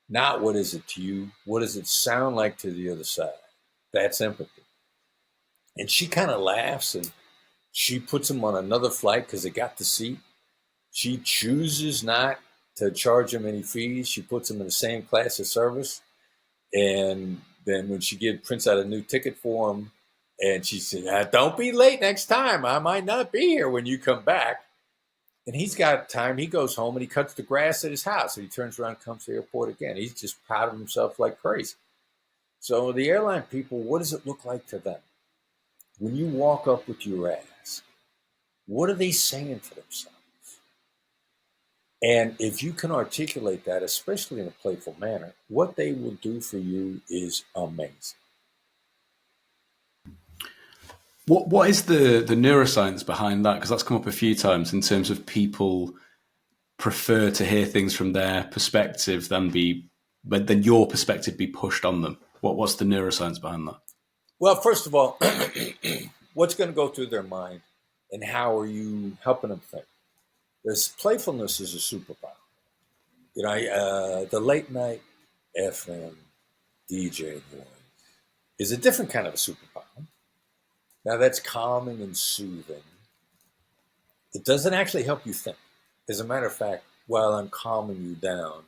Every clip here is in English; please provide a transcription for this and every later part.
Not what is it to you? What does it sound like to the other side? That's empathy. And she kind of laughs and she puts him on another flight because they got the seat. She chooses not to charge him any fees. She puts him in the same class of service. And then when she prints out a new ticket for him, and she said, "Don't be late next time. I might not be here when you come back." And he's got time. He goes home and he cuts the grass at his house. And he turns around and comes to the airport again. He's just proud of himself like crazy. So the airline people, what does it look like to them? When you walk up with your ask, what are they saying to themselves? And if you can articulate that, especially in a playful manner, what they will do for you is amazing. What is the neuroscience behind that? Because that's come up a few times in terms of people prefer to hear things from their perspective than your perspective be pushed on them. What's the neuroscience behind that? Well, first of all, what's going to go through their mind, and how are you helping them think? This playfulness is a superpower. The late night FM DJ voice is a different kind of a superpower. Now that's calming and soothing. It doesn't actually help you think. As a matter of fact, while I'm calming you down,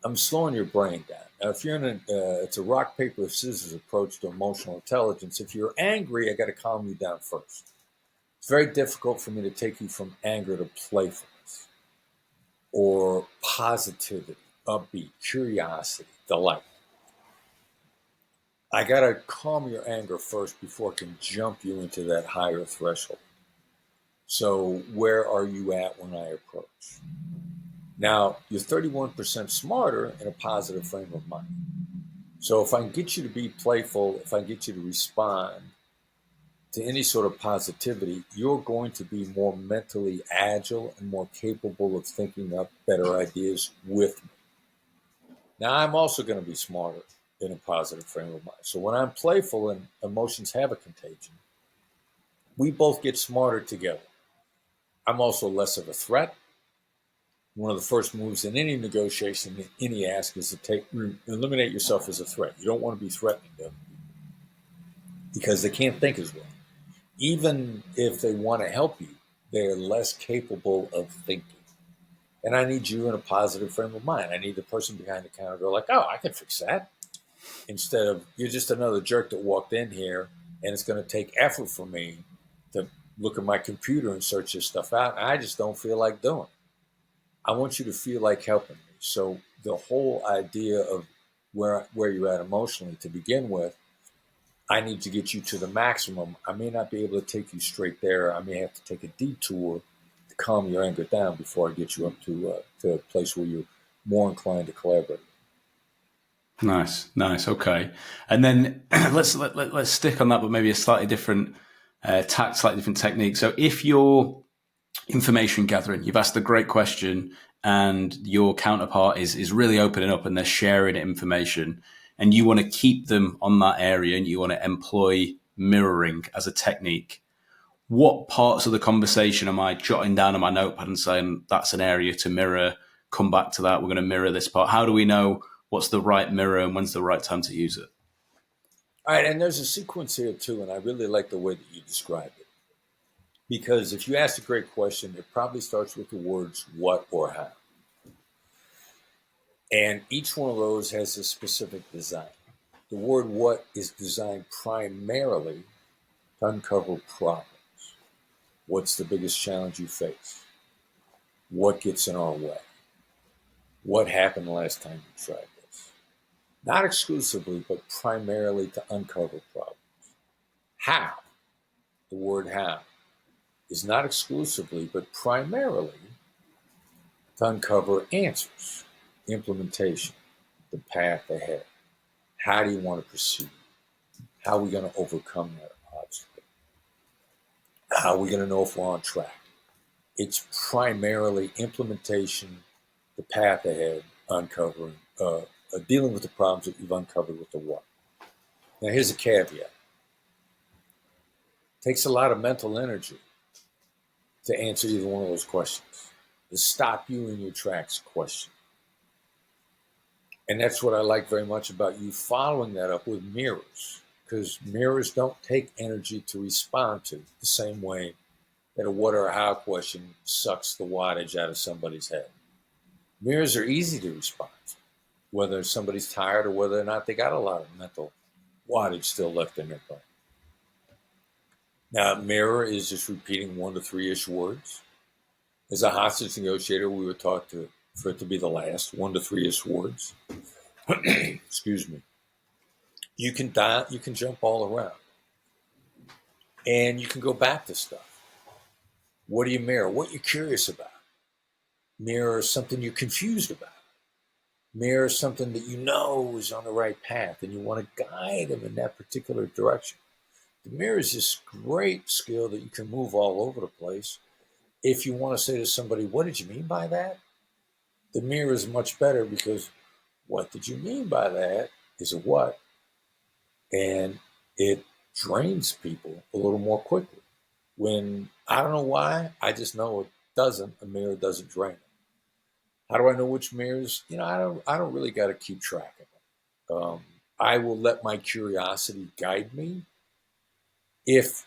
I'm slowing your brain down. Now, if you're it's a rock, paper, scissors approach to emotional intelligence. If you're angry, I got to calm you down first. It's very difficult for me to take you from anger to playfulness or positivity, upbeat, curiosity, delight. I got to calm your anger first before I can jump you into that higher threshold. So where are you at when I approach? Now, you're 31% smarter in a positive frame of mind. So if I can get you to be playful, if I can get you to respond to any sort of positivity, you're going to be more mentally agile and more capable of thinking up better ideas with me. Now, I'm also going to be smarter in a positive frame of mind. So when I'm playful and emotions have a contagion, we both get smarter together. I'm also less of a threat. One of the first moves in any negotiation, in any ask, is to eliminate yourself as a threat. You don't want to be threatening them because they can't think as well. Even if they want to help you, they're less capable of thinking. And I need you in a positive frame of mind. I need the person behind the counter to go like, "Oh, I can fix that." Instead of, "You're just another jerk that walked in here and it's going to take effort for me to look at my computer and search this stuff out. And I just don't feel like doing it." I want you to feel like helping me. So the whole idea of where you're at emotionally to begin with, I need to get you to the maximum. I may not be able to take you straight there. I may have to take a detour to calm your anger down before I get you up to a place where you're more inclined to collaborate. Nice. Okay. And then let's stick on that, but maybe a slightly different tact, slightly different technique. So if you're information gathering, you've asked a great question, and your counterpart is really opening up and they're sharing information, and you want to keep them on that area and you want to employ mirroring as a technique. What parts of the conversation am I jotting down on my notepad and saying that's an area to mirror, come back to that, we're going to mirror this part? How do we know what's the right mirror and when's the right time to use it? All right, and there's a sequence here too, and I really like the way that you described it. Because if you ask a great question, it probably starts with the words what or how. And each one of those has a specific design. The word what is designed primarily to uncover problems. What's the biggest challenge you face? What gets in our way? What happened last time you tried this? Not exclusively, but primarily to uncover problems. How? The word how is not exclusively, but primarily to uncover answers, implementation, the path ahead. How do you want to proceed? How are we going to overcome that obstacle? How are we going to know if we're on track? It's primarily implementation, the path ahead, uncovering, dealing with the problems that you've uncovered with the what. Now, here's a caveat. It takes a lot of mental energy to answer either one of those questions, to stop you in your tracks question. And that's what I like very much about you following that up with mirrors, because mirrors don't take energy to respond to the same way that a what or how question sucks the wattage out of somebody's head. Mirrors are easy to respond to, whether somebody's tired or whether or not they got a lot of mental wattage still left in their brain. Now, mirror is just repeating 1 to 3-ish words. As a hostage negotiator, we were taught for it to be the last 1 to 3-ish words. Excuse me. You can you can jump all around, and you can go back to stuff. What do you mirror? What you're curious about. Mirror something you're confused about. Mirror something that you know is on the right path, and you want to guide them in that particular direction. The mirror is this great skill that you can move all over the place. If you want to say to somebody, "What did you mean by that?" The mirror is much better, because what did you mean by that is a what, and it drains people a little more quickly. When I don't know why, I just know it doesn't. A mirror doesn't drain them. How do I know which mirrors? I don't really got to keep track of them. I will let my curiosity guide me. If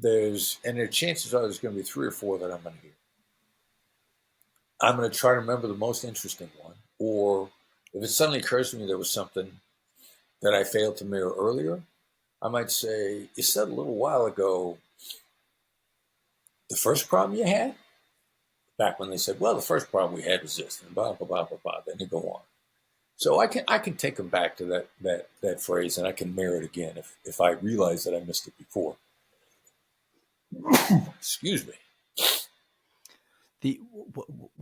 and the chances are there's going to be 3 or 4 that I'm going to hear. I'm going to try to remember the most interesting one, or if it suddenly occurs to me there was something that I failed to mirror earlier, I might say, "You said a little while ago the first problem you had," back when they said, "Well, the first problem we had was this," and blah blah blah blah blah. Then they go on. So I can take them back to that phrase, and I can mirror it again if I realize that I missed it before. Excuse me. The